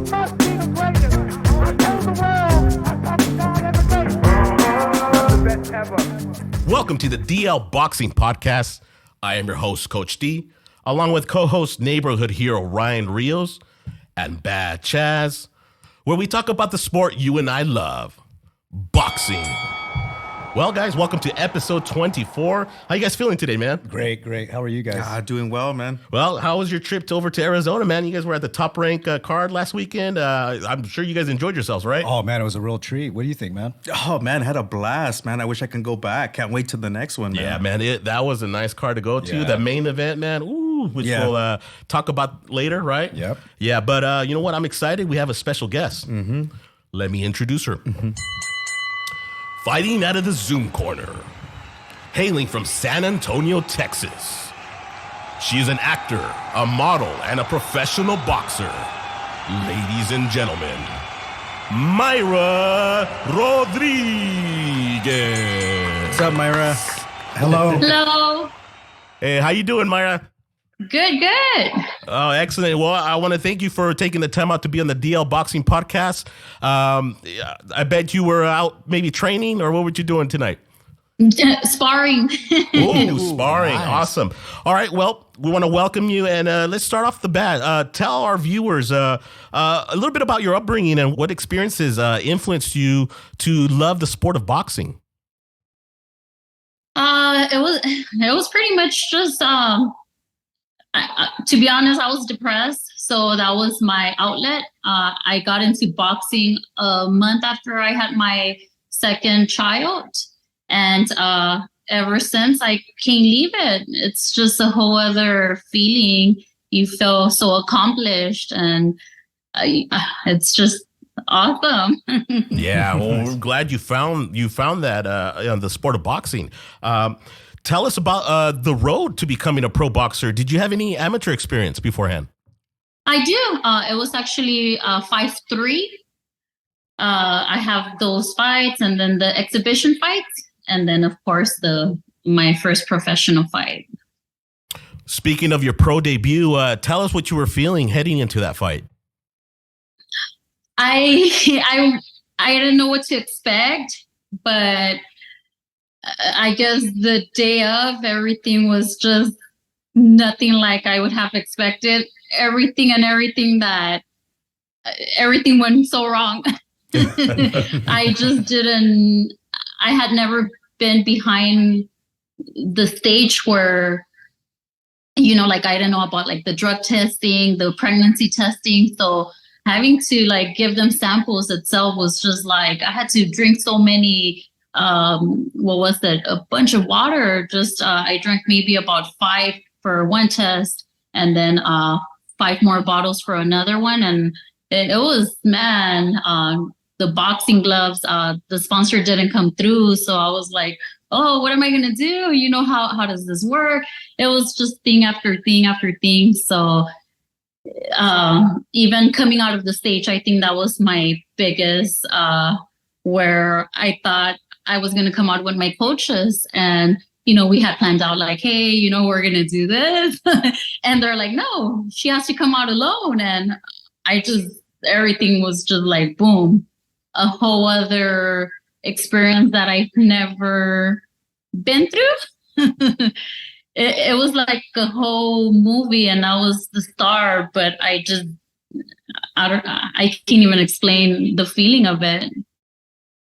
must be the greatest. I told the world, I thought the God ever gave. The best ever. Welcome to the DL Boxing Podcast. I am your host, Coach D, along with co-host neighborhood hero Ryan Rios and Bad Chaz, where we talk about the sport you and I love, boxing. Well, guys, welcome to episode 24. How you guys feeling today, man? Great. How are you guys? Doing well, man. Well, how was your trip over to Arizona, man? You guys were at the Top Rank card last weekend. I'm sure you guys enjoyed yourselves, right? Oh, man, it was a real treat. What do you think, man? Oh, man, had a blast, man. I wish I can go back. Can't wait to the next one, man. Yeah, man, that was a nice card to go to. Yeah. The main event, man, which we'll talk about later, right? Yep. Yeah, but you know what? I'm excited. We have a special guest. Mm-hmm. Let me introduce her. Mm-hmm. Fighting out of the Zoom corner, hailing from San Antonio, Texas. She is an actor, a model, and a professional boxer. Ladies and gentlemen, Mayra Rodriguez. What's up, Mayra? Hello. Hello. Hey, how you doing, Mayra? Good. Oh, excellent. Well, I want to thank you for taking the time out to be on the DL Boxing Podcast. I bet you were out maybe training, or what were you doing tonight? Sparring. Ooh, sparring. Nice. Awesome. All right. Well, we want to welcome you, and let's start off the bat. Tell our viewers a little bit about your upbringing and what experiences influenced you to love the sport of boxing. It was pretty much just to be honest, I was depressed, so that was my outlet. I got into boxing a month after I had my second child, and ever since I can't leave it. It's just a whole other feeling. You feel so accomplished, and it's just awesome. Yeah, well, we're glad you found that in the sport of boxing. Tell us about the road to becoming a pro boxer. Did you have any amateur experience beforehand? I do. It was actually 5'3". I have those fights, and then the exhibition fights, and then of course my first professional fight. Speaking of your pro debut, tell us what you were feeling heading into that fight. I didn't know what to expect, but I guess the day of, everything was just nothing like I would have expected. Everything went so wrong. I had never been behind the stage where, like I didn't know about like the drug testing, the pregnancy testing. So having to give them samples itself was just I had to drink so many, a bunch of water. I drank maybe about 5 for one test, and then 5 more bottles for another one. And it was, man, the boxing gloves, the sponsor didn't come through. So I was like, oh, what am I going to do? How does this work? It was just thing after thing after thing. So even coming out of the stage, I think that was my biggest, where I thought I was going to come out with my coaches, and, we had planned out hey, we're going to do this. And they're like, no, she has to come out alone. And everything was just boom, a whole other experience that I've never been through. It was like a whole movie, and I was the star, but I can't even explain the feeling of it.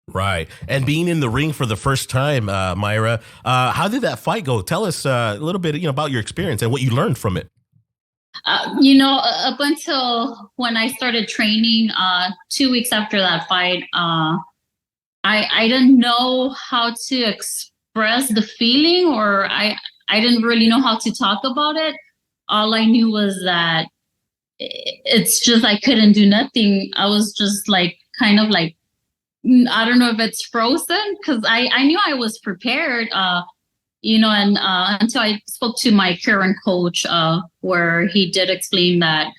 Right. And being in the ring for the first time, Mayra, how did that fight go? Tell us a little bit, about your experience and what you learned from it. Up until when I started training 2 weeks after that fight, I didn't know how to express the feeling, or I didn't really know how to talk about it. All I knew was that it's just I couldn't do nothing. I was just I don't know if it's frozen, because I knew I was prepared, and until I spoke to my current coach, where he did explain that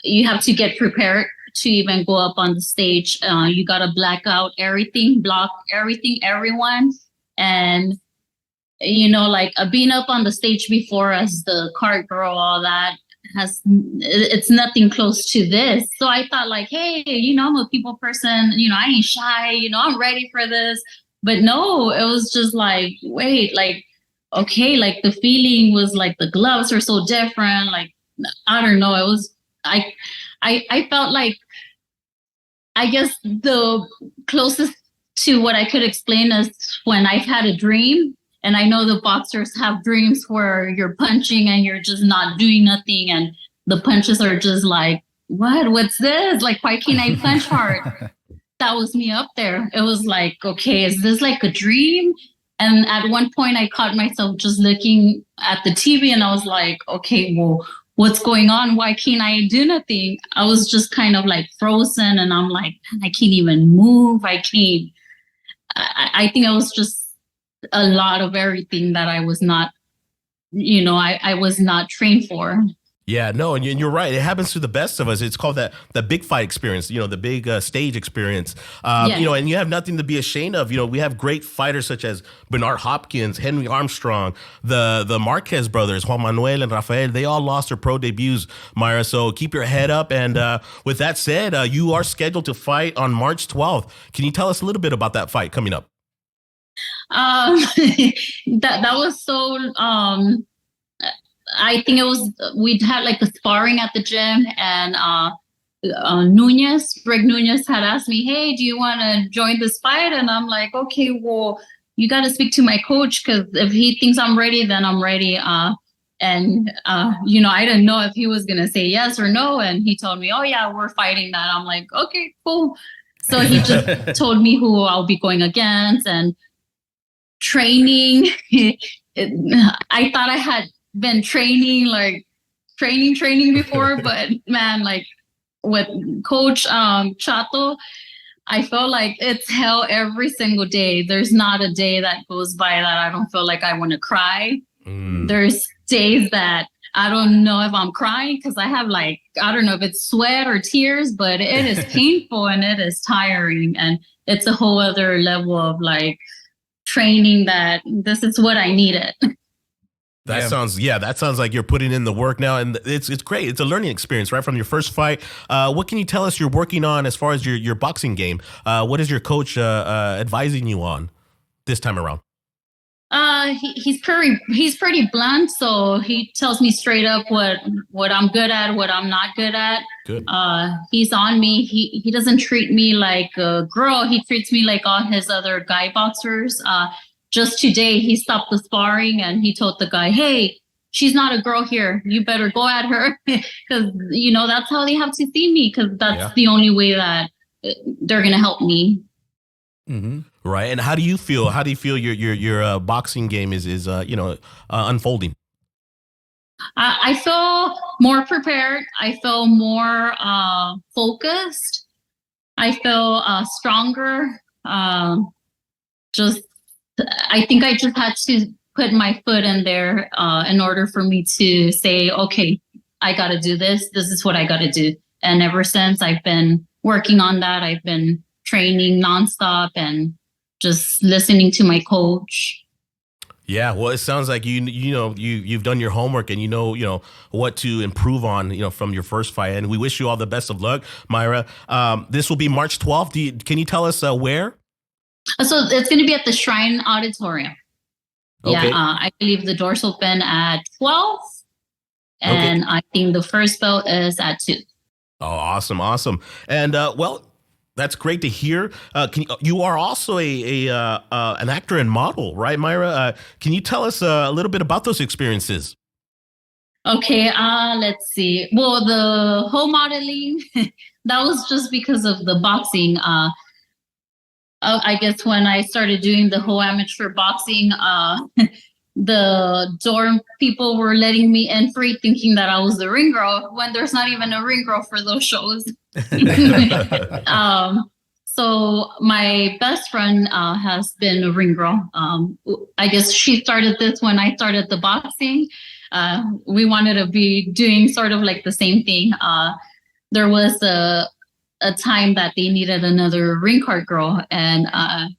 you have to get prepared to even go up on the stage. You got to black out everything, block everything, everyone. And, being up on the stage before as the card girl, all that, it's nothing close to this. So I thought like, hey, I'm a people person, I ain't shy, I'm ready for this. But no, it was just like, wait, like, okay, like the feeling was like the gloves are so different. Like, I don't know. It was, I felt like, I guess the closest to what I could explain is when I've had a dream, and I know the boxers have dreams where you're punching and you're just not doing nothing, and the punches are just like, what's this? Like, why can't I punch hard? That was me up there. It was like, okay, is this like a dream? And at one point I caught myself just looking at the TV and I was like, okay, well, what's going on? Why can't I do nothing? I was just kind of like frozen, and I'm like, I can't even move. I think it was just a lot of everything that I was not, I was not trained for. Yeah, no, and you're right. It happens to the best of us. It's called the big fight experience, the big stage experience. And you have nothing to be ashamed of. We have great fighters such as Bernard Hopkins, Henry Armstrong, the Marquez brothers, Juan Manuel and Rafael. They all lost their pro debuts, Mayra. So keep your head up. And with that said, you are scheduled to fight on March 12th. Can you tell us a little bit about that fight coming up? That was so. I think we'd had like a sparring at the gym, and Greg Nunez had asked me, hey, do you want to join this fight? And I'm like, okay, well, you got to speak to my coach, because if he thinks I'm ready, then I'm ready. I didn't know if he was going to say yes or no. And he told me, oh yeah, we're fighting that. I'm like, okay, cool. So he just told me who I'll be going against and training. I thought I had been training before, but man, like with Coach Chato, I feel like it's hell every single day. There's not a day that goes by that I don't feel like I want to cry. There's days that I don't know if I'm crying because I have like, I don't know if it's sweat or tears, but it is painful and it is tiring, and it's a whole other level of like training that this is what I needed. That sounds like you're putting in the work now, and it's great. It's a learning experience, right, from your first fight. What can you tell us you're working on as far as your boxing game? What is your coach advising you on this time around? He's pretty blunt, so he tells me straight up what I'm good at, what I'm not good at. Good. He's on me. He doesn't treat me like a girl. He treats me like all his other guy boxers. Just today, he stopped the sparring and he told the guy, hey, she's not a girl here. You better go at her, because, that's how they have to see me, because that's the only way that they're going to help me. Mm-hmm. Right. And how do you feel? How do you feel your boxing game is unfolding? I feel more prepared. I feel more focused. I feel stronger. I think I just had to put my foot in there in order for me to say, okay, I got to do this. This is what I got to do. And ever since, I've been working on that. I've been training nonstop and just listening to my coach. Yeah, well, it sounds like you've done your homework and you know what to improve on from your first fight. And we wish you all the best of luck, Mayra. This will be March 12th. Can you tell us where? So it's going to be at the Shrine Auditorium. Okay. Yeah, I believe the doors open at 12, and I think the first bell is at 2. Oh, awesome. And that's great to hear. You are also an actor and model, right, Mayra? Can you tell us a little bit about those experiences? Okay, let's see. Well, the whole modeling, that was just because of the boxing. I guess when I started doing the whole amateur boxing, the dorm people were letting me in free, thinking that I was the ring girl, when there's not even a ring girl for those shows. So my best friend has been a ring girl. I guess she started this when I started the boxing. We wanted to be doing sort of like the same thing. There was a time that they needed another ring card girl, and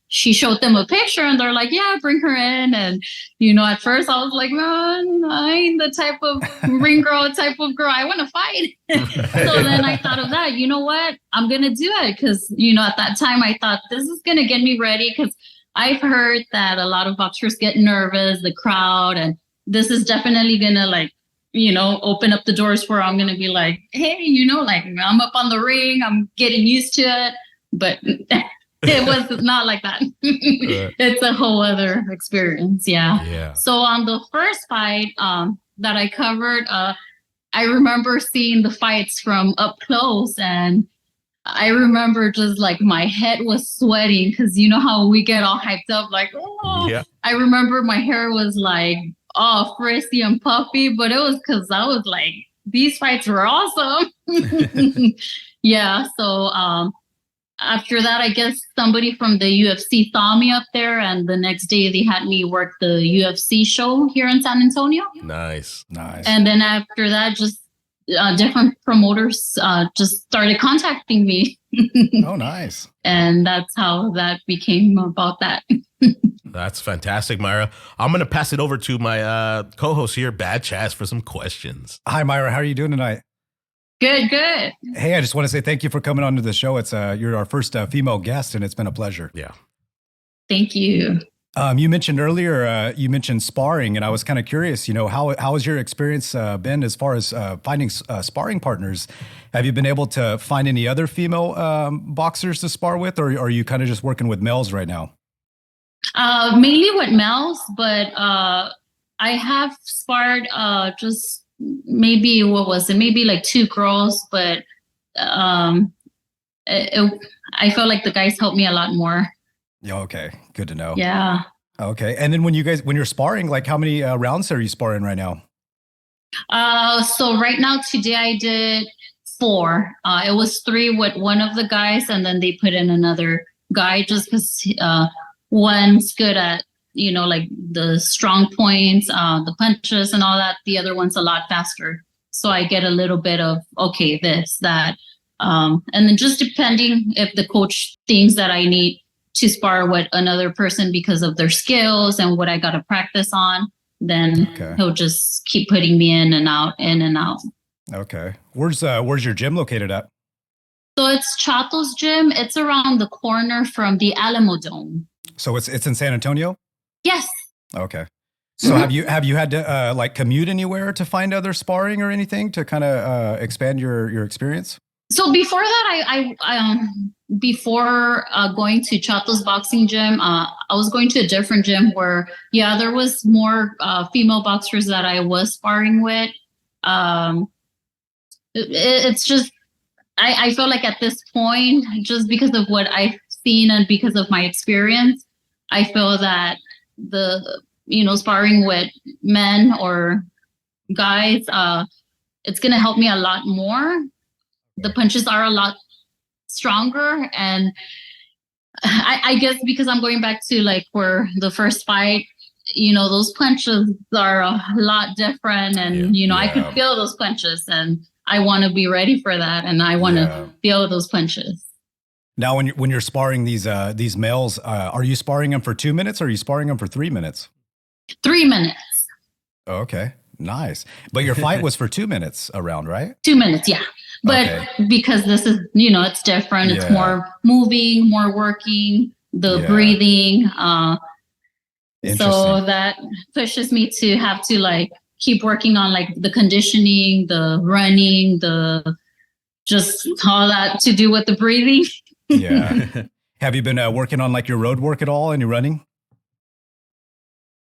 she showed them a picture, and they're like, yeah, bring her in. And at first I was like, man, I ain't the type of ring girl type of girl. I want to fight. So then I thought of that, you know what, I'm gonna do it, because at that time I thought this is gonna get me ready, because I've heard that a lot of boxers get nervous, the crowd, and this is definitely gonna open up the doors where I'm going to be like, hey, I'm up on the ring, I'm getting used to it. But it was not like that. It's a whole other experience. Yeah. So on the first fight that I covered, I remember seeing the fights from up close, and I remember just like my head was sweating, because you know how we get all hyped up, like, oh, yeah. I remember my hair was like, all frizzy and puffy, but it was because I was like, these fights were awesome. Yeah. So after that, I guess somebody from the UFC saw me up there, and the next day they had me work the UFC show here in San Antonio. Nice. And then after that, just different promoters just started contacting me. Oh, nice. And that's how that became about that. That's fantastic, Mayra. I'm going to pass it over to my co-host here, Bad Chaz, for some questions. Hi, Mayra. How are you doing tonight? Good. Hey, I just want to say thank you for coming on to the show. It's you're our first female guest, and it's been a pleasure. Yeah. Thank you. You mentioned earlier, you mentioned sparring, and I was kind of curious, how has your experience been as far as finding sparring partners? Have you been able to find any other female boxers to spar with, or are you kind of just working with males right now? Mainly with males, but I have sparred just maybe, maybe like 2 girls, but I felt like the guys helped me a lot more. Yeah, okay. Good to know. Yeah. Okay. And then when you're sparring, like how many rounds are you sparring right now? So right now, today I did 4. It was 3 with one of the guys, and then they put in another guy just because one's good at, like the strong points, the punches and all that. The other one's a lot faster. So I get a little bit of, okay, this, that. And then just depending if the coach thinks that I need to spar with another person because of their skills and what I got to practice on, then he'll just keep putting me in and out. Okay. Where's your gym located at? So it's Chato's gym. It's around the corner from the Alamo Dome. So it's in San Antonio? Yes. Okay. So have you had to like commute anywhere to find other sparring or anything to kind of expand your experience? So before that, I before going to Chato's boxing gym, I was going to a different gym where, there was more female boxers that I was sparring with. It's just, I feel like at this point, just because of what I've seen and because of my experience, I feel that sparring with men or guys, it's going to help me a lot more. The punches are a lot stronger, and I guess because I'm going back to like where the first fight, those punches are a lot different, and I could feel those punches, and I want to be ready for that, and I want to feel those punches. Now, when you're sparring these males, are you sparring them for 2 minutes, or are you sparring them for 3 minutes? 3 minutes. Oh, okay, nice. But your fight was for 2 minutes a round, right? 2 minutes, yeah. But because this is, it's different. It's more moving, more working, the breathing. So that pushes me to have to like keep working on like the conditioning, the running, the just all that to do with the breathing. Yeah. Have you been working on like your road work at all? Any running?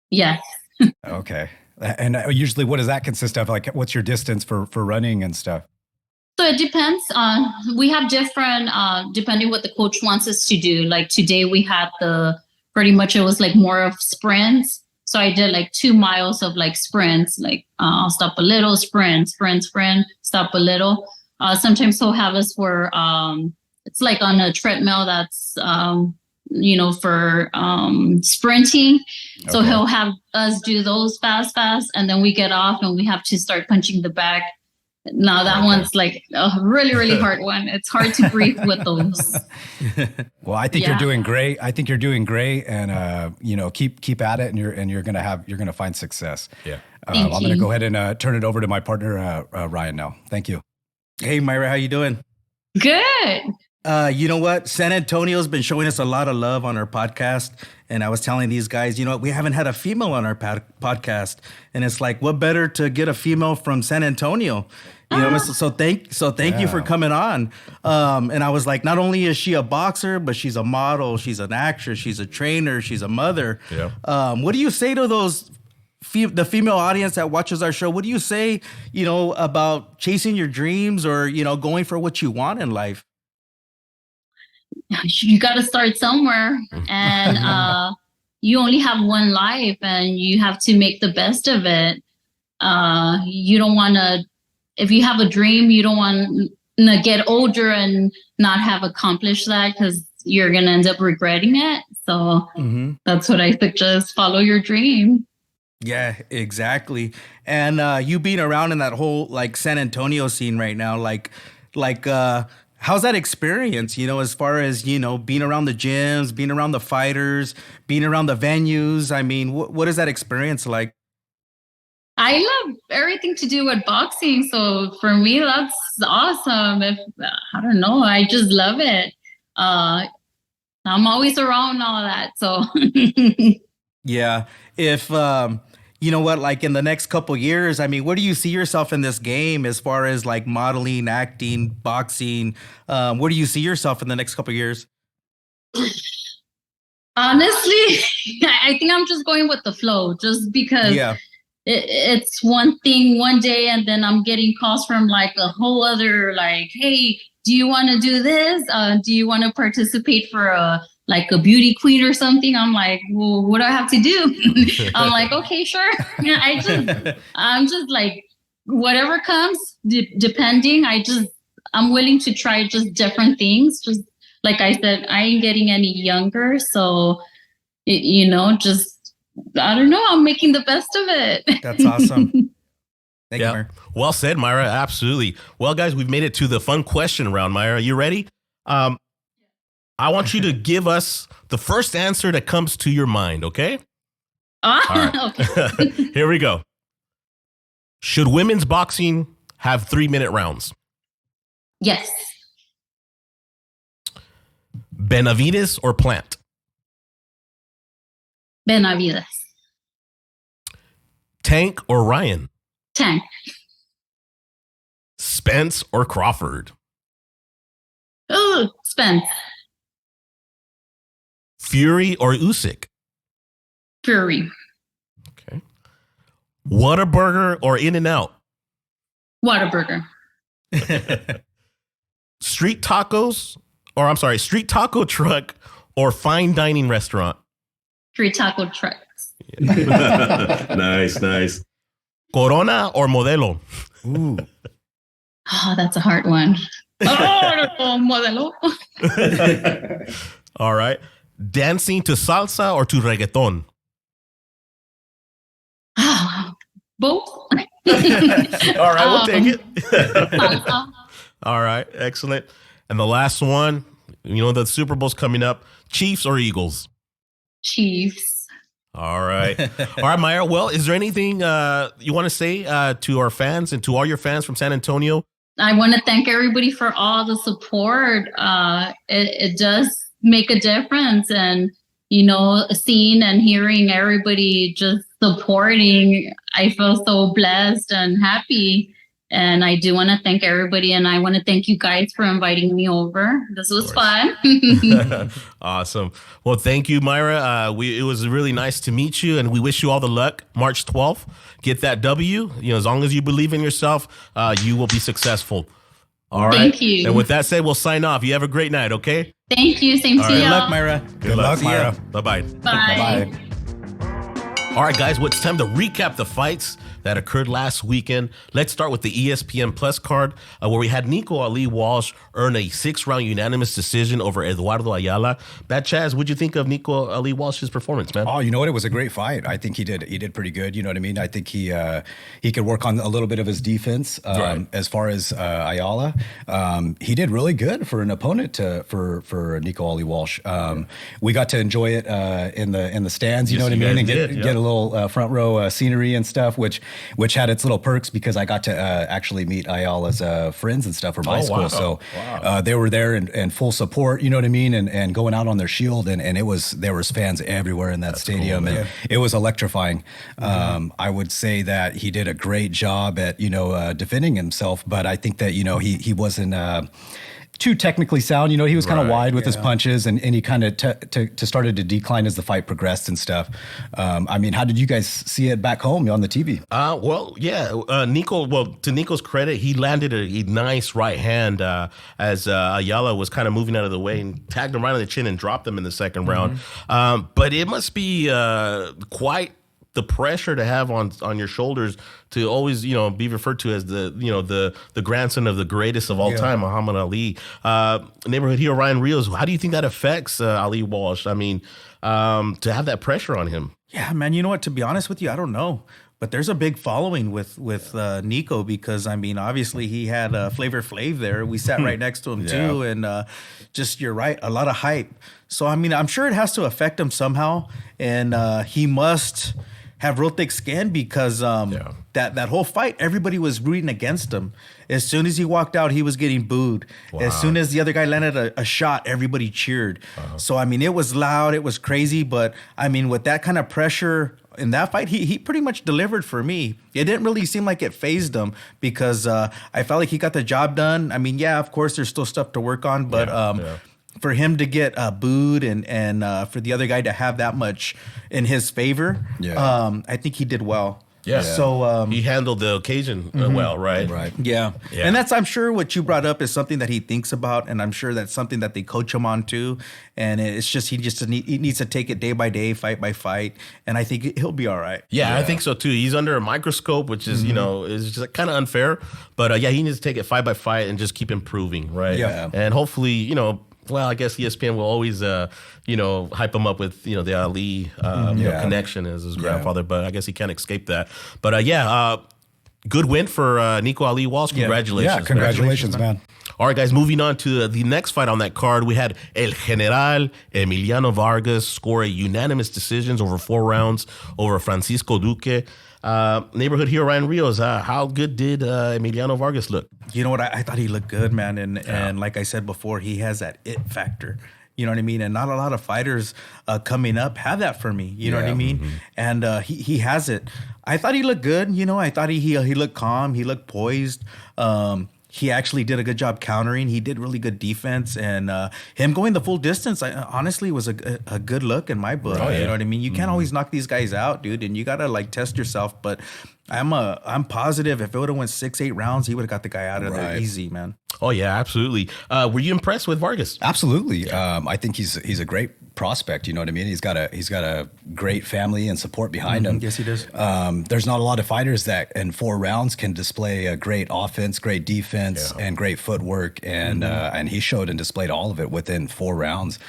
Yes. Okay. And usually what does that consist of? Like what's your distance for running and stuff? So it depends. We have different, depending what the coach wants us to do. Like today we had pretty much it was like more of sprints. So I did like 2 miles of like sprints, like I'll stop a little, sprint, stop a little. Sometimes he'll have us where it's like on a treadmill that's, for sprinting. Okay. So he'll have us do those fast. And then we get off and we have to start punching the bag No, that one's like a really, really hard one. It's hard to breathe with those. Well, I think you're doing great. I think you're doing great, and keep at it, and you're gonna find success. Yeah. I'm gonna go ahead and turn it over to my partner Ryan now. Thank you. Hey, Mayra, how you doing? Good. You know what? San Antonio's been showing us a lot of love on our podcast. And I was telling these guys, you know what? We haven't had a female on our podcast. And it's like, what better to get a female from San Antonio? You know, so thank you for coming on. And I was like, not only is she a boxer, but she's a model, she's an actress, she's a trainer, she's a mother. Yeah. What do you say to those the female audience that watches our show? What do you say, you know, about chasing your dreams or, you know, going for what you want in life? You got to start somewhere, and you only have one life, and you have to make the best of it. You don't want to, if you have a dream, you don't want to get older and not have accomplished that, because you're going to end up regretting it. So that's what I suggest. Follow your dream. Yeah, exactly. And you being around in that whole like San Antonio scene right now, like how's that experience, you know, as far as, you know, being around the gyms, being around the fighters, being around the venues? I mean, what is that experience like? I love everything to do with boxing. So for me, that's awesome. I don't know, I just love it. I'm always around all that. So yeah. If, you know what, like in the next couple years, I mean, where do you see yourself in this game as far as like modeling, acting, boxing? Where do you see yourself in the next couple years? Honestly, I think I'm just going with the flow, just because it's one thing one day, and then I'm getting calls from like a whole other, like, hey, do you want to do this? Do you want to participate for a beauty queen or something? I'm like, well, what do I have to do? I'm like, okay, sure. I'm just like, whatever comes, depending. I'm willing to try just different things. Just like I said, I ain't getting any younger. So, just, I don't know. I'm making the best of it. That's awesome. Thank you, Mayra. Well said, Mayra. Absolutely. Well, guys, we've made it to the fun question round. Mayra, you ready? I want you to give us the first answer that comes to your mind, okay? Right. Okay. Here we go. Should women's boxing have 3-minute rounds? Yes. Benavides or Plant? Benavides. Tank or Ryan? Tank. Spence or Crawford? Oh, Spence. Fury or Usyk? Fury. Okay. Whataburger or In-N-Out? Whataburger. Street taco truck or fine dining restaurant? Street taco trucks. Nice. Corona or Modelo? Ooh. Oh, that's a hard one. Modelo. All right. Dancing to salsa or to reggaeton? Both. All right, we'll take it. Salsa. All right, excellent. And the last one, the Super Bowl's coming up. Chiefs or Eagles? Chiefs. All right. All right, Mayra. Well, is there anything you want to say to our fans and to all your fans from San Antonio? I want to thank everybody for all the support. It does make a difference, and seeing and hearing everybody just supporting, I feel so blessed and happy. And I do want to thank everybody, and I want to thank you guys for inviting me over. This was fun. Awesome. Well, thank you, Mayra. It was really nice to meet you, and we wish you all the luck. March 12th, get that W. As long as you believe in yourself, you will be successful. All right. Thank you. And with that said, we'll sign off. You have a great night, okay? Thank you. Same to you. Good luck, Mayra. Good luck, Mayra. Bye-bye. Bye. Bye. All right, guys, well, it's time to recap the fights that occurred last weekend. Let's start with the ESPN Plus card, where we had Nico Ali Walsh earn a 6-round unanimous decision over Eduardo Ayala. Bad Chaz, what'd you think of Nico Ali Walsh's performance, man? Oh, you know what? It was a great fight. I think he did pretty good. You know what I mean? I think he could work on a little bit of his defense. Right. As far as Ayala, he did really good for an opponent for Nico Ali Walsh. We got to enjoy it in the stands. You Yes, know what I you mean? guys And did, get a little front row scenery and stuff, which had its little perks because I got to actually meet Ayala's friends and stuff from high school. Wow. So they were there in full support. You know what I mean? And going out on their shield, and there was fans everywhere in that stadium, cool, and it was electrifying. I would say that he did a great job at defending himself, but I think that he wasn't too technically sound. He was kind of wide with his punches, and he kind of started to decline as the fight progressed and stuff. I mean, how did you guys see it back home on the TV? Nico. Well, to Nico's credit, he landed a nice right hand as Ayala was kind of moving out of the way and tagged him right on the chin and dropped him in the second round. But it must be quite the pressure to have on your shoulders to always be referred to as the grandson of the greatest of all time, Muhammad Ali. Neighborhood hero Ryan Rios. How do you think that affects Ali Walsh? I mean, to have that pressure on him. Yeah, man. You know what? To be honest with you, I don't know. But there's a big following with Nico because, I mean, obviously he had Flavor Flav there. We sat right next to him too. And you're right, a lot of hype. So, I mean, I'm sure it has to affect him somehow. And he must have real thick skin because that whole fight, everybody was rooting against him. As soon as he walked out, he was getting booed. Wow. As soon as the other guy landed a shot, everybody cheered. So, I mean, it was loud, it was crazy. But, I mean, with that kind of pressure in that fight, he pretty much delivered for me. It didn't really seem like it phased him because I felt like he got the job done. I mean, yeah, of course, there's still stuff to work on, but for him to get booed and for the other guy to have that much in his favor, I think he did well. Yeah. So he handled the occasion well, right? Right. Yeah. And that's, I'm sure what you brought up is something that he thinks about, and I'm sure that's something that they coach him on too. And it's just he needs to take it day by day, fight by fight, and I think he'll be all right. Yeah, I think so too. He's under a microscope, which is is just kind of unfair. But he needs to take it fight by fight and just keep improving, right? Yeah. And hopefully, well, I guess ESPN will always, hype him up with, the Ali connection as his grandfather, but I guess he can't escape that. But good win for Nico Ali Walsh. Congratulations. Yeah, congratulations, man. All right, guys, moving on to the next fight on that card, we had El General Emiliano Vargas score a unanimous decisions over 4 rounds over Francisco Duque. Neighborhood hero Ryan Rios, how good did Emiliano Vargas look? You know what? I thought he looked good, man. And like I said before, he has that it factor. You know what I mean? And not a lot of fighters coming up have that for me. You know what I mean? And he has it. I thought he looked good. I thought he looked calm. He looked poised. He actually did a good job countering. He did really good defense, and him going the full distance, honestly, was a good look in my book. You know what I mean? You can't always knock these guys out, dude, and you gotta test yourself. But I'm positive if it would have went 6-8 rounds, he would have got the guy out of there easy, man. Oh yeah, absolutely. Were you impressed with Vargas? Absolutely. I think he's a great prospect. You know what I mean? He's got a great family and support behind him. Yes, he does. There's not a lot of fighters that in 4 rounds can display a great offense, great defense, and great footwork. And he showed and displayed all of it within 4 rounds.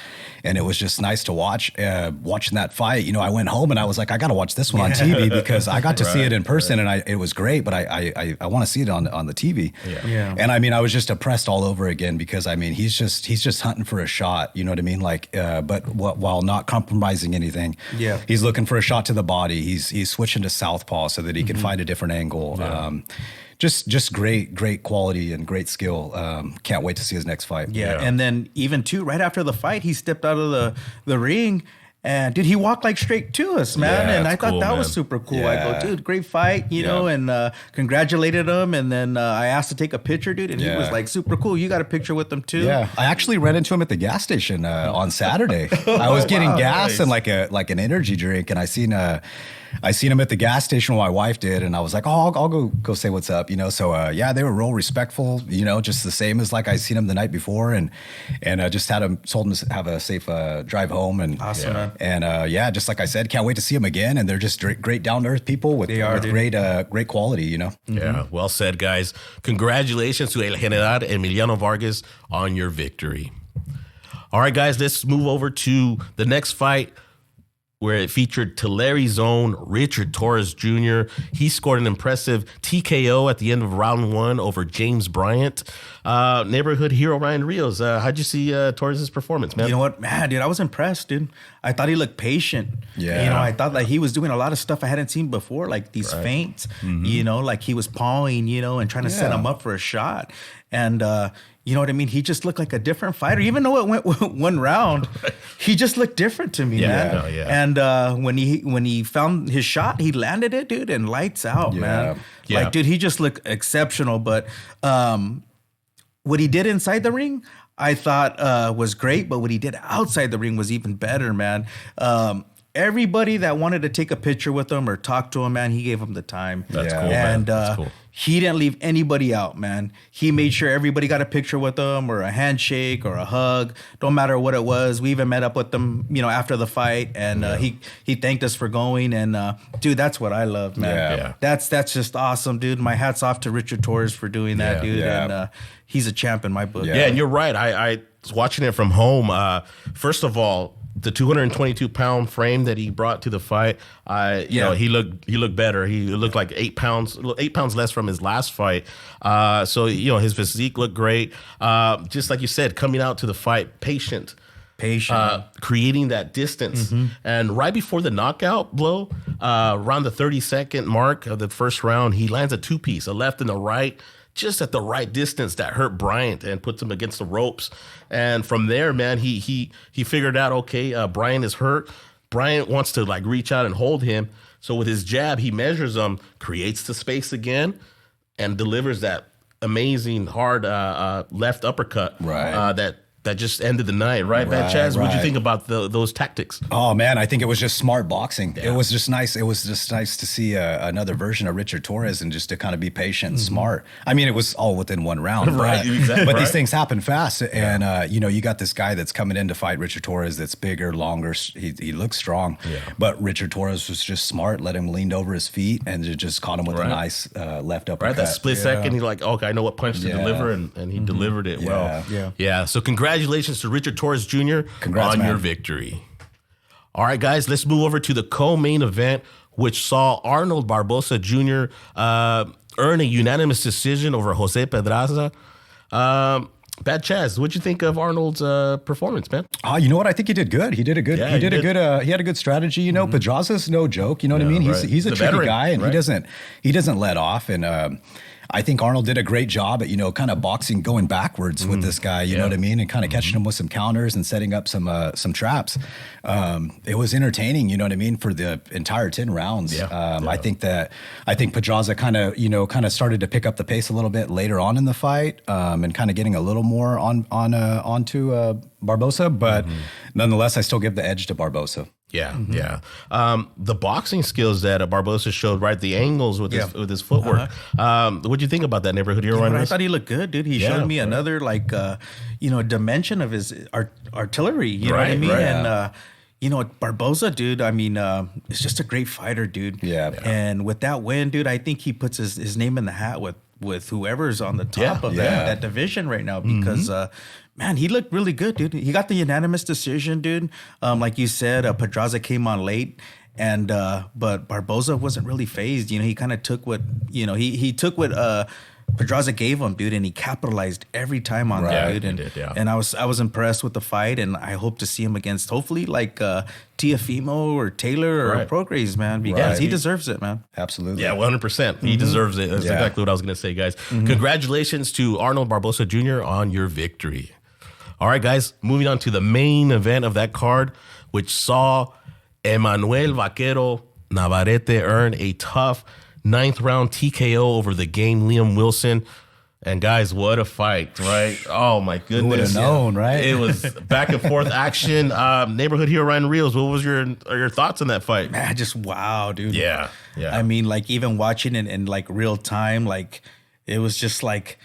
And it was just nice to watch. Watching that fight, I went home and I was like, I got to watch this one on TV because I got to see it in person and it was great. But I want to see it on the TV. Yeah. And I mean, I was just impressed all over again because I mean, he's just hunting for a shot. You know what I mean? But while not compromising anything. Yeah. He's looking for a shot to the body. He's switching to southpaw so that he can find a different angle. Yeah. Just great quality and great skill. Can't wait to see his next fight. Yeah. And then even too, right after the fight, he stepped out of the ring. And he walked straight to us, man. Yeah, and I thought cool, that was super cool. Yeah. I go, dude, great fight, you know, and congratulated him. And then I asked to take a picture, dude. And he was super cool. You got a picture with him too? Yeah. I actually ran into him at the gas station on Saturday. I was getting gas and like an energy drink. And I seen I seen him at the gas station when my wife did, and I was like, oh, I'll go say what's up, you know. So yeah, they were real respectful, you know, just the same as like I seen him the night before, and just told him to have a safe drive home, and Awesome, man. And yeah, just like I said, can't wait to see him again. And they're just great down to earth people with great quality, you know. Yeah, well said, guys. Congratulations to El General Emiliano Vargas on your victory. All right, guys, let's move over to the next fight, where it featured Tulsa's own Richard Torrez Jr. He scored an impressive TKO at the end of round 1 over James Bryant. Neighborhood hero Ryan Rios, how'd you see Torres' performance, man? You know what, man, dude, I was impressed, dude. I thought he looked patient. Yeah. You know, I thought like he was doing a lot of stuff I hadn't seen before, like these feints, you know, like he was pawing, you know, and trying to set him up for a shot. And, you know what I mean? He just looked like a different fighter. Even though it went one round, he just looked different to me, man. No, yeah. And when he found his shot, he landed it, dude, and lights out, man. Yeah. Like, dude, he just looked exceptional. But what he did inside the ring, I thought was great. But what he did outside the ring was even better, man. Everybody that wanted to take a picture with him or talk to him, man, he gave him the time. That's cool, and man. That's cool. He didn't leave anybody out, man. He made sure everybody got a picture with him or a handshake or a hug. Don't matter what it was. We even met up with them, you know, after the fight, and he thanked us for going. And dude, that's what I love, man. Yeah. That's just awesome, dude. My hat's off to Richard Torrez for doing that, dude. Yeah. And he's a champ in my book. Yeah, and you're right. I was watching it from home. First of all, the 222-pound frame that he brought to the fight, you know, he looked better. He looked like 8 pounds less from his last fight. So, you know, his physique looked great. Just like you said, coming out to the fight, patient, creating that distance. And right before the knockout blow, around the 30-second mark of the first round, he lands a two-piece, a left and a right, just at the right distance that hurt Bryant and puts him against the ropes. And from there, man, he figured out, okay, Bryant is hurt. Bryant wants to like reach out and hold him. So with his jab, he measures him, creates the space again, and delivers that amazing hard left uppercut that just ended the night, right, Bad Chaz? What'd you think about those tactics? Oh man, I think it was just smart boxing. It was just nice. It was just nice to see another version of Richard Torrez and just to kind of be patient and smart. I mean, it was all within one round, Right, exactly. But these things happen fast. And you know, you got this guy that's coming in to fight Richard Torrez that's bigger, longer. He looks strong, but Richard Torrez was just smart. Let him leaned over his feet and just caught him with a nice left uppercut. Right, that split second, he's like, okay, I know what punch to deliver, and he delivered it well. Yeah. So congratulations to Richard Torrez Jr. Congrats, on man. your victory. All right, guys, let's move over to the co-main event, which saw Arnold Barboza Jr. Earn a unanimous decision over Jose Pedraza. Bad Chaz, what'd you think of Arnold's performance, man? You know what? I think he did good. He did a good. Yeah, he did a good. He had a good strategy. You know, Pedraza's no joke. You know what I mean? right. He's a The tricky veteran, guy, and right. he doesn't let off. And I think Arnold did a great job at, you know, kind of boxing going backwards with this guy. You know what I mean? And kind of catching him with some counters and setting up some traps. It was entertaining. You know what I mean? For the entire 10 rounds. I think Pedraza kind of started to pick up the pace a little bit later on in the fight, and kind of getting a little more onto Barboza, but nonetheless, I still give the edge to Barboza. Yeah. The boxing skills that Barboza showed, right? The angles with his footwork. What'd you think about that, neighborhood hero? I thought he looked good, dude. He showed me another dimension of his artillery. You know what I mean? Right. And you know, Barboza, dude. I mean, is just a great fighter, dude. Yeah. And with that win, dude, I think he puts his name in the hat with whoever's on the top of that division right now, because man, he looked really good, dude. He got the unanimous decision, dude. Like you said, Pedraza came on late, and but Barboza wasn't really phased. You know, he kind of took what he took what Pedraza gave him, dude, and he capitalized every time on that, dude. And I was impressed with the fight, and I hope to see him against hopefully like Tiafimo or Taylor or Prograis, man, because he deserves it, man. Absolutely. Yeah, 100%. He deserves it. That's exactly what I was going to say, guys. Congratulations to Arnold Barboza Jr. on your victory. All right, guys, moving on to the main event of that card, which saw Emanuel Vaquero Navarrete earn a tough 9th round TKO over the game Liam Wilson. And guys, what a fight, right? Oh my goodness. Who would have known, right? It was back and forth action. Neighborhood hero Ryan Rios, what was your thoughts on that fight? Man, just wow, dude. Yeah. I mean, like even watching it in like real time, like it was just like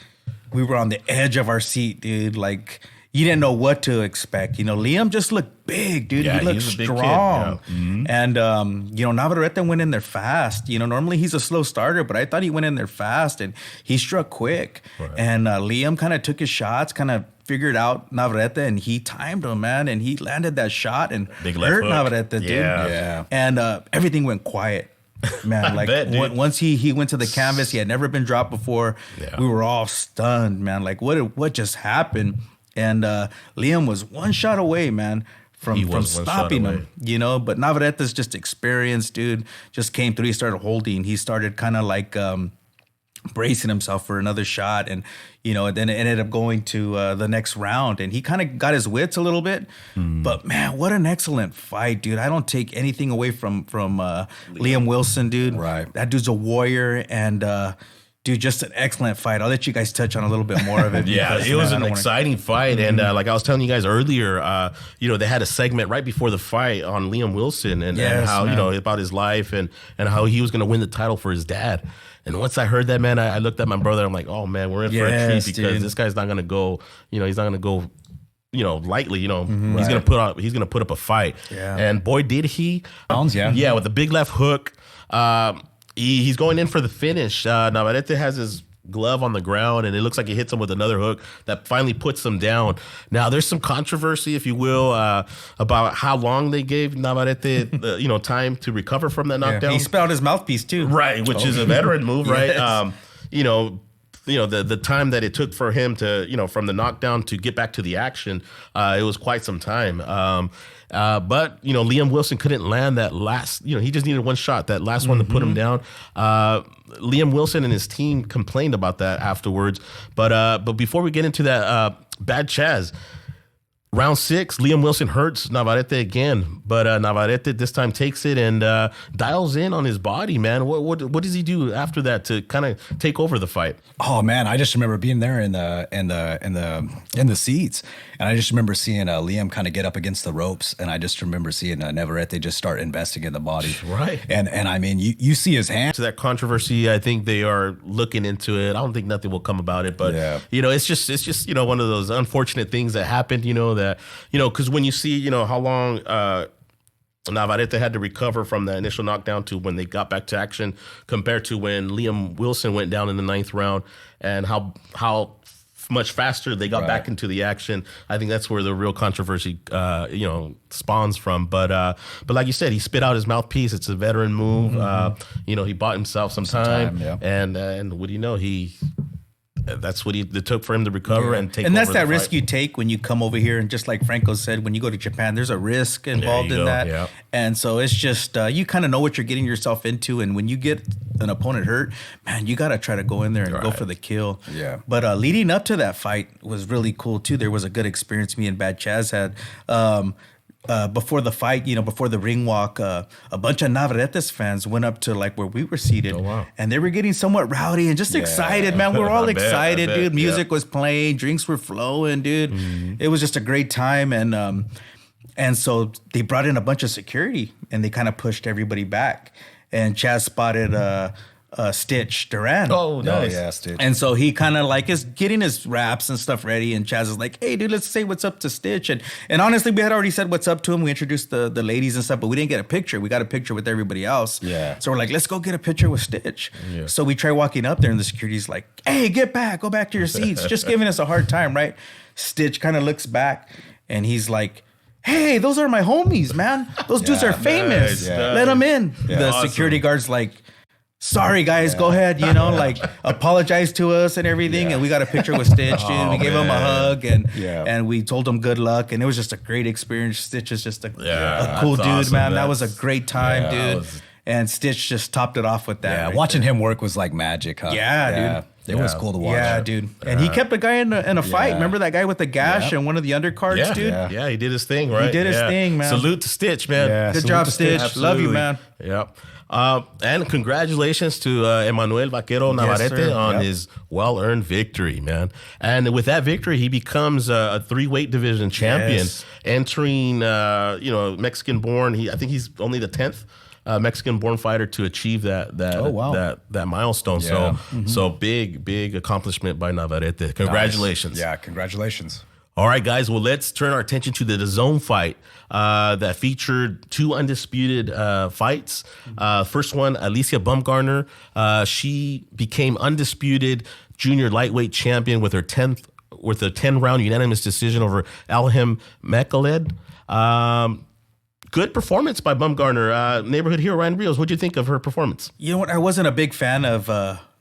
we were on the edge of our seat, dude. Like you didn't know what to expect. You know, Liam just looked big, dude. Yeah, he looked he's a big kid, strong. yeah. Mm-hmm. And, you know, Navarrete went in there fast. You know, normally he's a slow starter, but I thought he went in there fast and he struck quick. Right. And Liam kind of took his shots, kind of figured out Navarrete, and he timed him, man. And he landed that shot and Big left hurt hook. Navarrete, dude. Yeah. And everything went quiet. Man, like bet, dude. once he went to the canvas, he had never been dropped before. Yeah. We were all stunned, man. Like what just happened? And Liam was one shot away, man, from stopping him. You know, but Navarrete's just experienced, dude. Just came through. He started holding. He started kind of like bracing himself for another shot, and you know, and then it ended up going to the next round, and he kind of got his wits a little bit. But man, what an excellent fight, dude! I don't take anything away from Liam Wilson, dude. Right, that dude's a warrior, and dude, just an excellent fight. I'll let you guys touch on a little bit more of it. Yeah, because, it was man, an exciting fight. And like I was telling you guys earlier, you know, they had a segment right before the fight on Liam Wilson and how, man. you know, about his life and how he was going to win the title for his dad. And once I heard that, man, I looked at my brother. I'm like, oh, man, we're in for a treat because this guy's not going to go, you know, he's not going to go, you know, lightly, you know, he's going to put up a fight. Yeah. And boy, did he. Yeah, with the big left hook. He's going in for the finish. Navarrete has his glove on the ground, and it looks like he hits him with another hook that finally puts him down. Now, there's some controversy, if you will, about how long they gave Navarrete, you know, time to recover from that knockdown. He spit out his mouthpiece too, right? Which is a veteran move, right? Yes. You know, the time that it took for him to, you know, from the knockdown to get back to the action, it was quite some time. But, you know, Liam Wilson couldn't land that last, you know, he just needed one shot, that last one to put him down. Liam Wilson and his team complained about that afterwards. But before we get into that, Bad Chaz, round 6, Liam Wilson hurts Navarrete again, but Navarrete this time takes it and dials in on his body, man. What does he do after that to kind of take over the fight? Oh man, I just remember being there in the seats, and I just remember seeing Liam kind of get up against the ropes, and I just remember seeing Navarrete just start investing in the body. Right. And I mean, you see his hand. To that controversy, I think they are looking into it. I don't think nothing will come about it, but you know, it's just you know, one of those unfortunate things that happened. You know that, you know, because when you see, you know, how long Navarrete had to recover from the initial knockdown to when they got back to action compared to when Liam Wilson went down in the 9th round, and how much faster they got back into the action. I think that's where the real controversy, you know, spawns from. But like you said, he spit out his mouthpiece. It's a veteran move. You know, he bought himself some time, and what do you know, that's what it took for him to recover and take over. And that's that the risk fight. you take when you come over here. And just like Franco said, when you go to Japan, there's a risk involved in that. Yeah. And so it's just, you kind of know what you're getting yourself into. And when you get an opponent hurt, man, you got to try to go in there and go for the kill. Yeah. But leading up to that fight was really cool too. There was a good experience me and Bad Chaz had. Before the fight, you know, before the ring walk, a bunch of Navarrete's fans went up to like where we were seated, and they were getting somewhat rowdy and just excited, man. We were all excited, dude. Music was playing, drinks were flowing, dude. It was just a great time, and so they brought in a bunch of security, and they kind of pushed everybody back. And Chaz spotted Stitch Duran. Oh, nice. Oh, yeah, Stitch. And so he kind of like is getting his raps and stuff ready, and Chaz is like, hey, dude, let's say what's up to Stitch. And honestly, we had already said what's up to him. We introduced the ladies and stuff, but we didn't get a picture. We got a picture with everybody else. Yeah. So we're like, let's go get a picture with Stitch. Yeah. So we try walking up there, and the security's like, hey, get back. Go back to your seats. Just giving us a hard time, right? Stitch kind of looks back, and he's like, hey, those are my homies, man. Those dudes are famous. Nice. Let them in. Yeah. The Awesome. security guard's like, sorry guys, go ahead, you know, like apologize to us and everything. And we got a picture with Stitch, dude. We gave him a hug and we told him good luck, and it was just a great experience. Stitch is just a cool dude, awesome. man. That was a great time, dude. And Stitch just topped it off with that. Yeah, right watching there. him work was like magic, huh? Yeah, dude. It was cool to watch. Yeah, dude. And he kept a guy in a fight. Remember that guy with the gash and one of the undercards, Yeah, dude? yeah, he did his thing, right? He did his thing, man. Salute to Stitch, man. Yeah, Good salute job, to Stitch. Absolutely. Love you, man. Yep. And congratulations to Emanuel Vaquero Navarrete sir. on his well-earned victory, man. And with that victory, he becomes a 3-weight division champion, Yes. entering, Mexican-born. I think he's only the 10th Mexican-born fighter to achieve that milestone. Yeah. So big accomplishment by Navarrete. Congratulations. Nice. Yeah, congratulations. All right, guys. Well, let's turn our attention to the DAZN fight that featured 2 undisputed fights. First one, Alycia Baumgardner. She became undisputed junior lightweight champion with a 10-round unanimous decision over Elhem Mekhaled. Good performance by Baumgardner. Neighborhood hero Ryan Rios. What'd you think of her performance? You know what? I wasn't a big fan of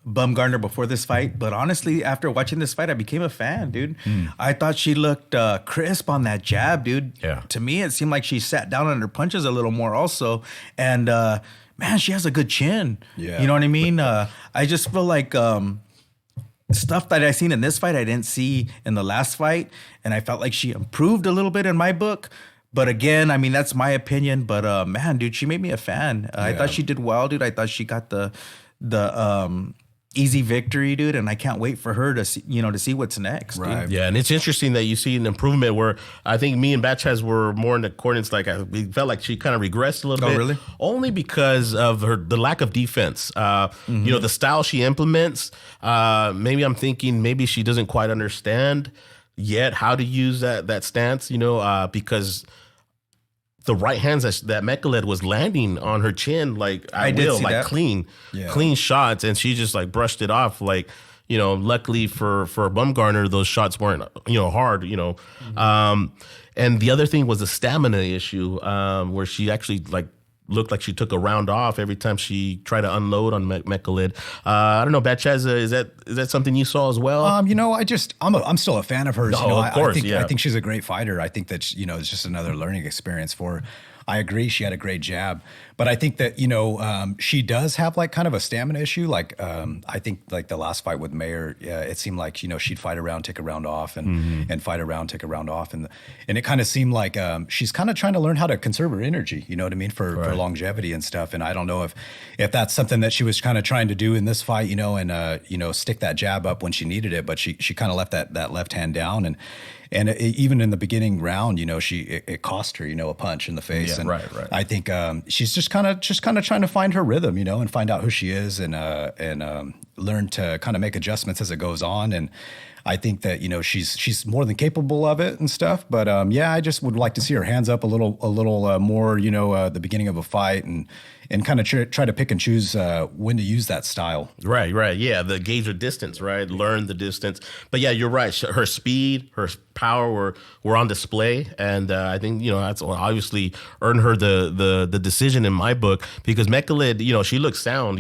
Baumgardner before this fight, but honestly, after watching this fight, I became a fan, dude. I thought she looked crisp on that jab, dude. Yeah. To me, it seemed like she sat down on her punches a little more also. And, man, she has a good chin. Yeah. You know what I mean? I just feel like stuff that I seen in this fight, I didn't see in the last fight. And I felt like she improved a little bit in my book. But again, I mean, that's my opinion. But man, dude, she made me a fan. I thought she did well, dude. I thought she got the easy victory, dude, and I can't wait for her to see what's next. Right. Dude. Yeah, and it's interesting that you see an improvement where I think me and Batchaz were more in accordance. Like we felt like she kind of regressed a little bit. Really? Only because of the lack of defense. The style she implements. Maybe I'm thinking maybe she doesn't quite understand yet how to use that stance. Because the right hands that Mekhaled was landing on her chin, like I did see that. clean shots, and she just like brushed it off. Like, luckily for Baumgardner, those shots weren't hard. And the other thing was the stamina issue, where she actually like looked like she took a round off every time she tried to unload on Mekhaled. I don't know, Batchaz, is that something you saw as well? I'm still a fan of hers. No, of course, I think she's a great fighter. I think that it's just another learning experience for her. I agree. She had a great jab, but I think that she does have like kind of a stamina issue. Like I think like the last fight with Mayra, it seemed like she'd fight a round, take a round off, and fight a round, take a round off, and it kind of seemed like she's kind of trying to learn how to conserve her energy. You know what I mean, for longevity and stuff. And I don't know if that's something that she was kind of trying to do in this fight, and stick that jab up when she needed it, but she kind of left that left hand down and even in the beginning round, it cost her, a punch in the face. Yeah, and right. I think she's just kind of trying to find her rhythm, and find out who she is and learn to kind of make adjustments as it goes on. And I think that she's more than capable of it and stuff. But I just would like to see her hands up a little more, at the beginning of a fight and kind of try to pick and choose when to use that style. Right. Yeah, the gauge of distance, right? Learn the distance. But yeah, you're right. Her speed, her power were on display, and I think that's obviously earned her the decision in my book, because Mekhaled, she looked sound.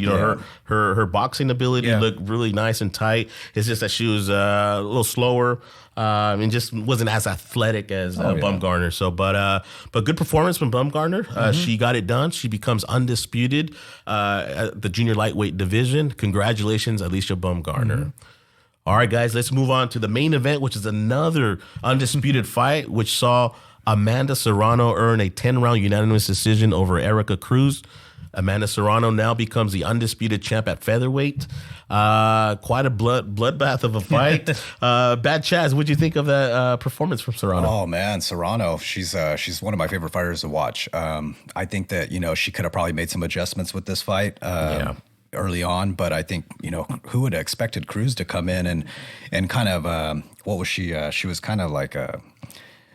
Her boxing ability looked really nice and tight. It's just that she was a little slower. And just wasn't as athletic as Baumgardner. So, but good performance from Baumgardner. She got it done. She becomes undisputed at the junior lightweight division. Congratulations, Alycia Baumgardner. All right, guys, let's move on to the main event, which is another undisputed fight, which saw Amanda Serrano earn a 10-round unanimous decision over Erika Cruz. Amanda Serrano now becomes the undisputed champ at featherweight. Quite a bloodbath of a fight. Batchaz, what'd you think of that performance from Serrano? Oh man, Serrano, she's one of my favorite fighters to watch. I think that she could have probably made some adjustments with this fight. Early on, but I think who would have expected Cruz to come in and kind of what was she? She was kind of like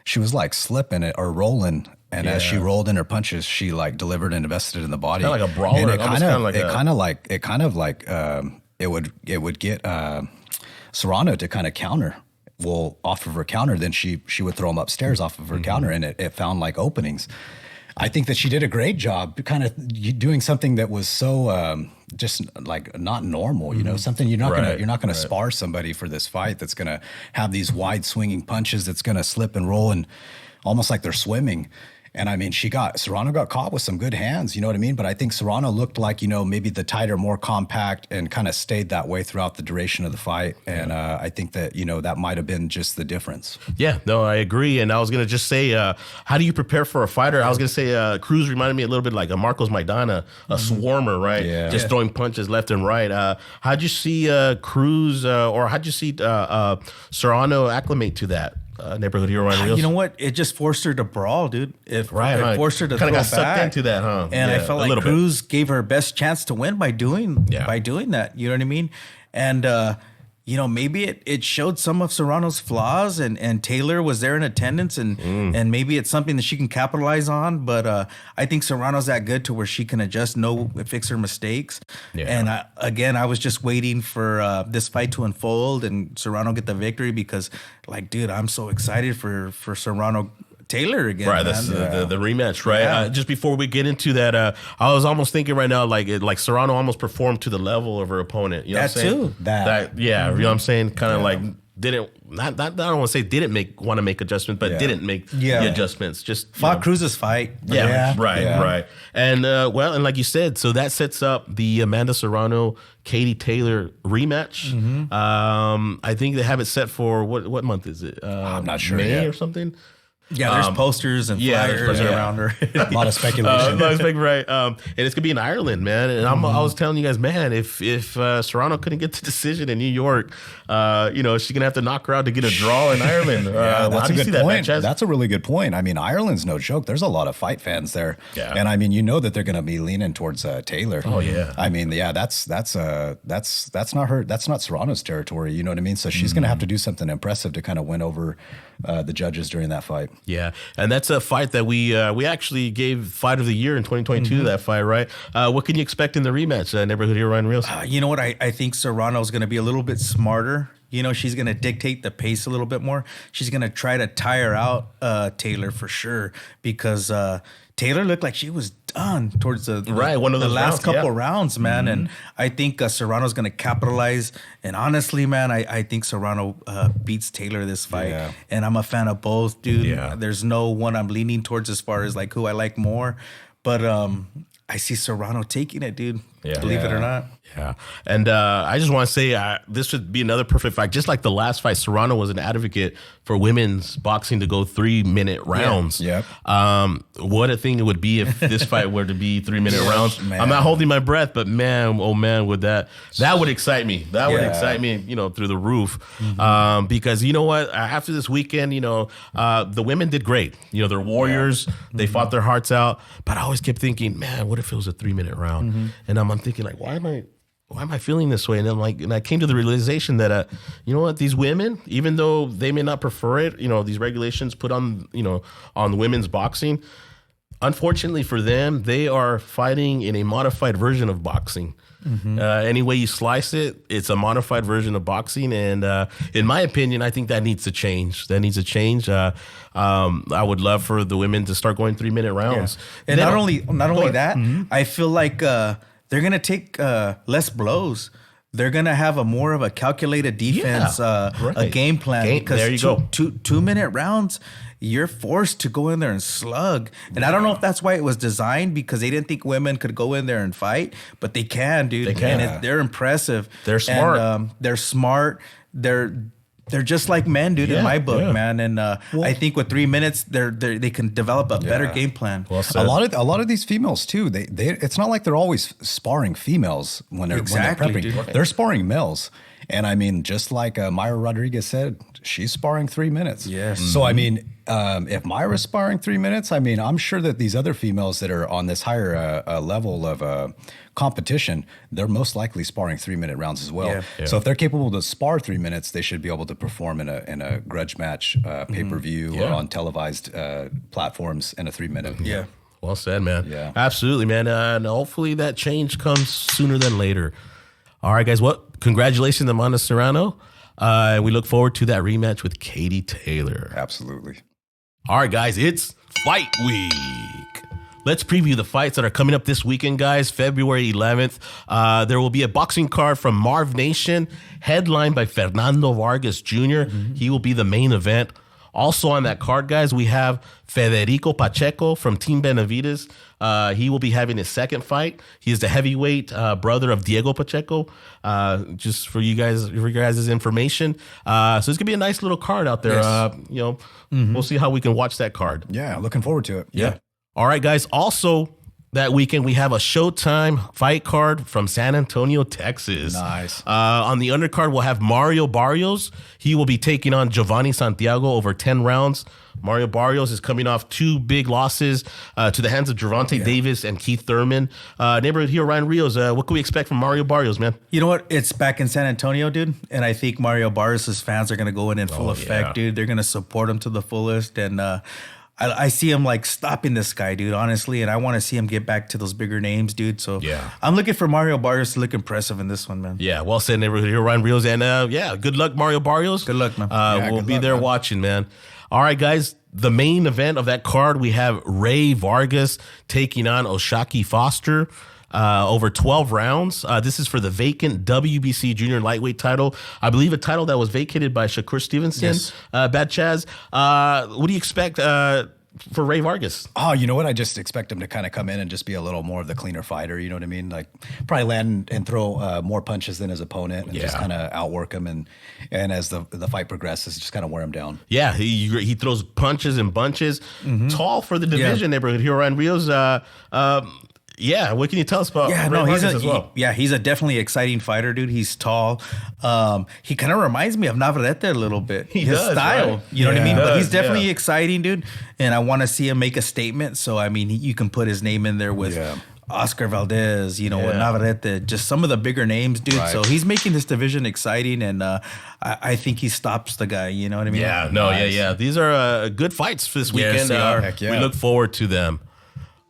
she was like slipping it or rolling. And as she rolled in her punches, she like delivered and invested in the body. Kind of like a brawler. It would get Serrano to kind of counter. Well, off of her counter, then she would throw him upstairs off of her counter, and it found like openings. I think that she did a great job, kind of doing something that was so just like not normal. Something you're not gonna spar somebody for this fight that's gonna have these wide swinging punches that's gonna slip and roll and almost like they're swimming. And I mean, Serrano got caught with some good hands, you know what I mean? But I think Serrano looked like, maybe the tighter, more compact, and kind of stayed that way throughout the duration of the fight. And I think that, that might have been just the difference. Yeah, no, I agree. And I was going to just say, how do you prepare for a fighter? I was going to say Cruz reminded me a little bit like a Marcos Maidana, a swarmer, right? Yeah. Just throwing punches left and right. How'd you see Cruz or how'd you see Serrano acclimate to that? Neighborhood hero Ryan Rios. You know what? It just forced her to brawl, dude. It forced her to kind throw of got back. sucked into that, huh? And I felt like Cruz gave her best chance to win by doing that. You know what I mean? And maybe it showed some of Serrano's flaws, and Taylor was there in attendance, and maybe it's something that she can capitalize on. But I think Serrano's that good to where she can adjust, fix her mistakes. Yeah. And I was just waiting for this fight to unfold and Serrano get the victory because, dude, I'm so excited for Serrano Taylor again. Right, that's the rematch, right? Yeah. Just before we get into that, I was almost thinking right now, like Serrano almost performed to the level of her opponent. You know what I'm saying? Too. That you know what I'm saying? Kind of like didn't I don't want to say didn't want to make adjustments, but didn't make the adjustments. Just fought Cruz's fight. Right. And and like you said, so that sets up the Amanda Serrano Katie Taylor rematch. I think they have it set for what month is it? I'm not sure. May or something. Yeah, there's posters and flyers around her. A lot of speculation. Right. And it's gonna be in Ireland, man. And I was telling you guys, man, if Serrano couldn't get the decision in New York, she's gonna have to knock her out to get a draw in Ireland. That's a good point. That's a really good point. I mean, Ireland's no joke. There's a lot of fight fans there, and I mean, that they're gonna be leaning towards Taylor. Oh yeah. I mean, that's not her. That's not Serrano's territory. You know what I mean? So she's gonna have to do something impressive to kind of win over the judges during that fight. Yeah, and that's a fight that we actually gave Fight of the Year in 2022 to that fight, right? What can you expect in the rematch, Neighborhood Hero Ryan Rios? You know what? I think Serrano's going to be a little bit smarter. She's going to dictate the pace a little bit more. She's going to try to tire out Taylor for sure because Taylor looked like she was done towards the last couple rounds, man. And I think Serrano's going to capitalize. And honestly, man, I think Serrano beats Taylor this fight. Yeah. And I'm a fan of both, dude. Yeah. There's no one I'm leaning towards as far as who I like more. But I see Serrano taking it, dude. Yeah. Believe it or not. Yeah. And I just want to say this would be another perfect fight. Just like the last fight, Serrano was an advocate for women's boxing to go 3-minute rounds. Yeah. What a thing it would be if this fight were to be 3-minute rounds. Man. I'm not holding my breath, but man, oh man, would that would excite me. That would excite me, through the roof. Because you know what? After this weekend, the women did great. They're warriors. They fought their hearts out. But I always kept thinking, man, what if it was a 3-minute round? And I'm thinking why am I feeling this way? And I'm and I came to the realization that, you know what, these women, even though they may not prefer it, these regulations put on, on women's boxing, unfortunately for them, they are fighting in a modified version of boxing. Any way you slice it, it's a modified version of boxing. And in my opinion, I think that needs to change. I would love for the women to start going 3-minute rounds. Yeah. And not only that, I feel like they're going to take less blows. They're going to have more of a calculated defense, a game plan. Because there you go. 2-minute rounds, you're forced to go in there and slug. And I don't know if that's why it was designed, because they didn't think women could go in there and fight, but they can, dude. They can. And they're impressive. They're smart. And, they're smart. They're just like men, dude, in my book, man. And I think with 3 minutes, they can develop a better game plan. Well, a lot of these females too. They it's not like they're always sparring females when they're prepping. Dude. They're sparring males. And I mean, just like Mayra Rodriguez said, she's sparring 3 minutes. Yes. So I mean, if Mayra's sparring 3 minutes, I mean, I'm sure that these other females that are on this higher level of competition, they're most likely sparring 3-minute rounds as well. Yeah. Yeah. So if they're capable to spar 3 minutes, they should be able to perform in a grudge match, pay-per-view, or on televised platforms in a 3-minute. Yeah. Well said, man. Yeah. Absolutely, man. And hopefully that change comes sooner than later. All right, guys. Well, congratulations to Amanda Serrano. We look forward to that rematch with Katie Taylor. Absolutely. All right, guys. It's fight week. Let's preview the fights that are coming up this weekend, guys. February 11th. There will be a boxing card from Marvnation, headlined by Fernando Vargas Jr. He will be the main event. Also on that card, guys, we have Federico Pacheco from Team Benavides. He will be having his second fight. He is the heavyweight brother of Diego Pacheco. Just for you guys' information. So it's gonna be a nice little card out there. Yes. We'll see how we can watch that card. Yeah, looking forward to it. Yeah. All right, guys. Also, that weekend, we have a Showtime fight card from San Antonio, Texas. Nice. On the undercard, we'll have Mario Barrios. He will be taking on Giovanni Santiago over 10 rounds. Mario Barrios is coming off 2 big losses to the hands of Gervonta Davis and Keith Thurman. Neighborhood hero Ryan Rios, what can we expect from Mario Barrios, man? You know what? It's back in San Antonio, dude. And I think Mario Barrios' fans are going to go in full effect, dude. They're going to support him to the fullest. And I see him like stopping this guy, dude, honestly. And I want to see him get back to those bigger names, dude. So I'm looking for Mario Barrios to look impressive in this one, man. Yeah, well said, neighborhood hero Ryan Rios. And good luck, Mario Barrios. Good luck, man. We'll be there watching, man. All right, guys. The main event of that card, we have Rey Vargas taking on O'Shaquie Foster over 12 rounds. This is for the vacant WBC Jr Lightweight title. I believe a title that was vacated by Shakur Stevenson. Yes. Bad Chaz. What do you expect for Rey Vargas? Oh, you know what? I just expect him to kind of come in and just be a little more of the cleaner fighter. You know what I mean? Like probably land and throw more punches than his opponent and just kind of outwork him. And as the fight progresses, just kind of wear him down. Yeah, he throws punches and bunches. Tall for the division, neighborhood hero Ryan Rios. What can you tell us about Rey Vargas as well? He's a definitely exciting fighter, dude. He's tall. He kind of reminds me of Navarrete a little bit. His does, style, right? you know what I mean? He But does, he's definitely exciting, dude. And I want to see him make a statement. So, I mean, you can put his name in there with Oscar Valdez, Navarrete, just some of the bigger names, dude. Right. So he's making this division exciting, and I think he stops the guy. You know what I mean? Yeah, no, yeah. These are good fights this weekend. Yes, they are. Heck yeah. We look forward to them.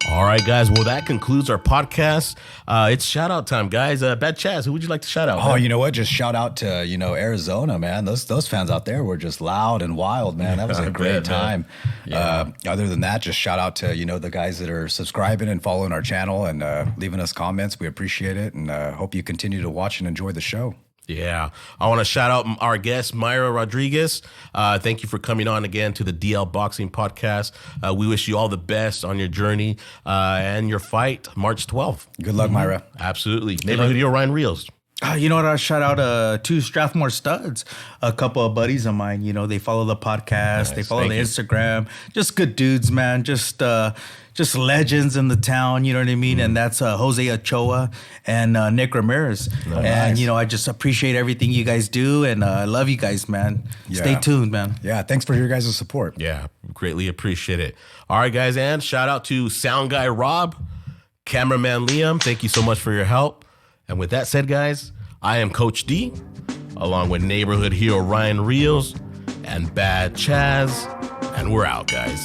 All right, guys. Well, that concludes our podcast. It's shout out time, guys. Bad Chaz, who would you like to shout out? Oh, man? you know what? Just shout out to, Arizona, man. Those fans out there were just loud and wild, man. That was a great time. Other than that, just shout out to, the guys that are subscribing and following our channel and leaving us comments. We appreciate it, and hope you continue to watch and enjoy the show. Yeah. I want to shout out our guest, Mayra Rodriguez. Thank you for coming on again to the DL Boxing Podcast. We wish you all the best on your journey and your fight March 12th. Good luck, Mayra. Absolutely. Neighborhood hero Ryan Rios. You know what? I shout out to Strathmore Studs, a couple of buddies of mine. They follow the podcast, they follow the Instagram. Just good dudes, man. Just legends in the town. You know what I mean? And that's Jose Ochoa and Nick Ramirez. And I just appreciate everything you guys do, and I love you guys, man. Yeah. Stay tuned, man. Yeah, thanks for your guys' support. Yeah, greatly appreciate it. All right, guys, and shout out to sound guy Rob, cameraman Liam. Thank you so much for your help. And with that said, guys, I am Coach D, along with neighborhood hero Ryan Rios and Bad Chaz, and we're out, guys.